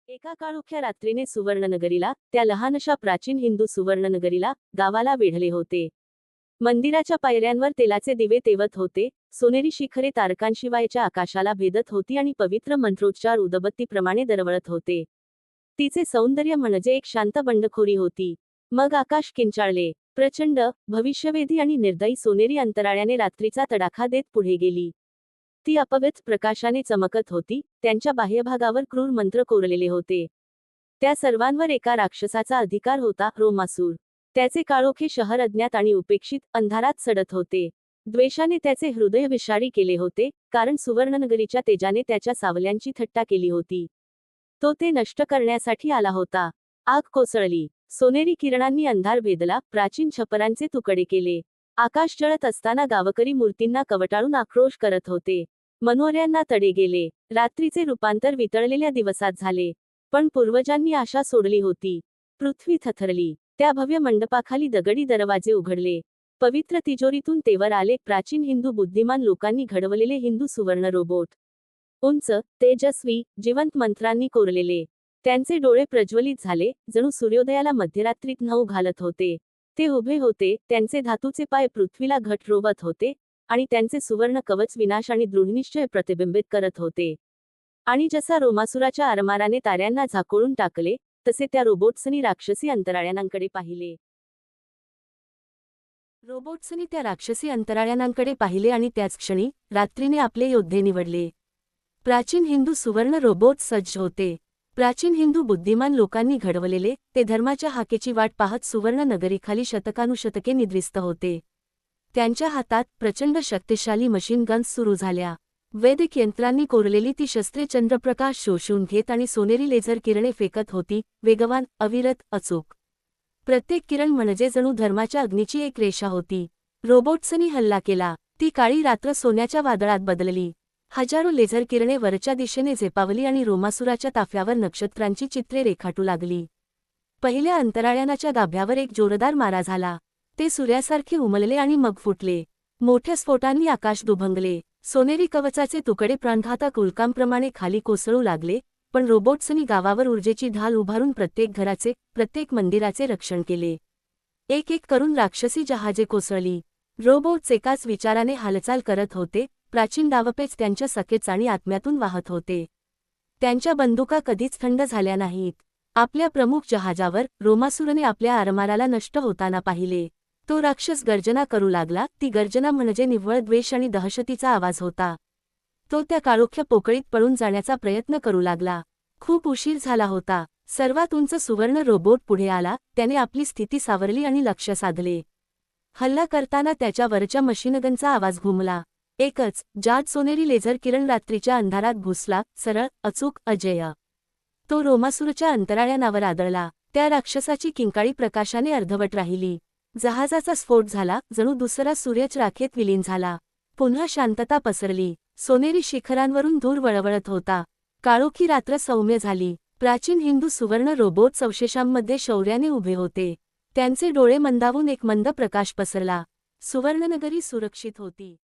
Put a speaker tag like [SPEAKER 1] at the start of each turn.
[SPEAKER 1] एका काळोख्या रात्रीने सुवर्णनगरीला, त्या लहानशा प्राचीन हिंदू सुवर्णनगरीला, गावाला वेढले होते. मंदिराच्या पायऱ्यांवर तेलाचे दिवे तेवत होते, सोनेरी शिखरे तारकांशिवायच्या आकाशाला भेदत होती आणि पवित्र मंत्रोच्चार उदबत्तीप्रमाणे दरवळत होते. तिचे सौंदर्य म्हणजे एक शांत बंडखोरी होती. मग आकाश किंचाळले. प्रचंड, भविष्यवेधी आणि निर्दयी सोनेरी अंतराळ्याने रात्रीचा तडाखा देत पुढे गेली. ती अपव्यथ प्रकाशाने चमकत होती, त्यांच्या बाह्यभागावर क्रूर मंत्र कोरलेले होते. त्या सर्वांवर एका राक्षसाचा अधिकार होता, रोमासूर. त्याचे काळोखे शहर अज्ञात आणि उपेक्षित अंधारात सडत होते. द्वेषाने त्याचे हृदय विषारी केले होते, कारण सुवर्णनगरीच्या तेजाने त्याच्या सावल्यांची थट्टा केली होती. तो ते नष्ट करण्यासाठी आला होता. आग कोसळली. सोनेरी किरणांनी अंधार भेदला, प्राचीन छपरांचे तुकडे केले. आकाश जळत असताना गावकरी मूर्तींना कवटाळून आक्रोश करत होते. मनोऱ्यांना तडे गेले. रात्रीचे रूपांतर वितळलेल्या दिवसात झाले. पण पूर्वजांनी आशा सोडली होती. पृथ्वी थरथरली. त्या भव्य मंडपाखाली दगडी दरवाजे उघडले. पवित्र तिजोरीतून तेवर आले प्राचीन हिंदू बुद्धिमान लोकांनी घडवलेले हिंदू सुवर्ण रोबोट. उंच, तेजस्वी, जिवंत मंत्रांनी कोरलेले. त्यांचे डोळे प्रज्वलित झाले, जणू सूर्योदयाला मध्यरात्रीत न्हाऊ घालत होते. ते उभे होते, त्यांचे धातूचे पाय पृथ्वीला घट रोवत होते, आणि त्यांचे सुवर्ण कवच विनाश आणि दृढनिश्चय प्रतिबिंबित करत होते. आणि जसा रोमासुराच्या आरमाराने ताऱ्यांना झाकोळून टाकले, तसे त्या रोबोट्सनी राक्षसी अंतराळ्यांकडे पाहिले. रोबोट्सनी त्या राक्षसी अंतराळ्यांकडे पाहिले आणि त्याच क्षणी रात्रीने आपले योद्धे निवडले. प्राचीन हिंदू सुवर्ण रोबोट सज्ज होते. प्राचीन हिंदू बुद्धिमान लोकांनी घडवलेले, ते धर्माच्या हाकेची वाट पाहत सुवर्ण नगरीखाली शतकानुशतके निद्रिस्त होते. त्यांच्या हातात प्रचंड शक्तिशाली मशीन गन्स सुरू झाल्या. वैदिक यंत्रांनी कोरलेली ती शस्त्रे चंद्रप्रकाश शोषून घेत आणि सोनेरी लेझर किरणे फेकत होती, वेगवान, अविरत, अचूक. प्रत्येक किरण म्हणजे जणू धर्माच्या अग्नीची एक रेषा होती. रोबोट्सनी हल्ला केला. ती काळी रात्र सोन्याच्या वादळात बदलली. हजारो लेझर किरणे वरच्या दिशेने झेपावली आणि रोमासुराच्या ताफ्यावर नक्षत्रांची चित्रे रेखाटू लागली. पहिल्या अंतराळयानाच्या गाभ्यावर एक जोरदार मारा झाला. ते सूर्यासारखे उमलले आणि मग फुटले. मोठ्या स्फोटांनी आकाश दुभंगले. सोनेरी कवचाचे तुकडे प्राणघातक उल्कांप्रमाणे खाली कोसळू लागले, पण रोबोट्सनी गावावर ऊर्जेची ढाल उभारून प्रत्येक घराचे, प्रत्येक मंदिराचे रक्षण केले. एक एक करून राक्षसी जहाजे कोसळली. रोबोट्स एकाच विचाराने हालचाल करत होते, प्राचीन डावपेच त्यांच्या सकेच आणि आत्म्यातून वाहत होते. त्यांच्या बंदुका कधीच थंड झाल्या नाहीत. आपल्या प्रमुख जहाजावर रोमासुरने आपल्या आरमाराला नष्ट होताना पाहिले. तो राक्षस गर्जना करू लागला. ती गर्जना म्हणजे निव्वळ द्वेष आणि दहशतीचा आवाज होता. तो त्या काळोख्या पोकळीत पळून जाण्याचा प्रयत्न करू लागला. खूप उशीर झाला होता. सर्वात उंच सुवर्ण रोबोट पुढे आला. त्याने आपली स्थिती सावरली आणि लक्ष्य साधले. हल्ला करताना त्याच्या वरच्या मशीनगनचा आवाज घुमला. एकच, जाड सोनेरी लेझर किरण रात्रीच्या अंधारात घुसला, सरळ, अचूक, अजेय. तो रोमासुरच्या अंतराळयानावर आदळला. त्या राक्षसाची किंकाळी प्रकाशाने अर्धवट राहिली. जहाजाचा स्फोट झाला, जणू दुसरा सूर्यच राखेत विलीन झाला. पुन्हा शांतता पसरली. सोनेरी शिखरांवरून धूर वळवळत होता. काळोखी रात्र सौम्य झाली. प्राचीन हिंदू सुवर्ण रोबोट्स अवशेषांमध्ये शौर्याने उभे होते. त्यांचे डोळे मंदावून एक मंद प्रकाश पसरला. सुवर्णनगरी सुरक्षित होती.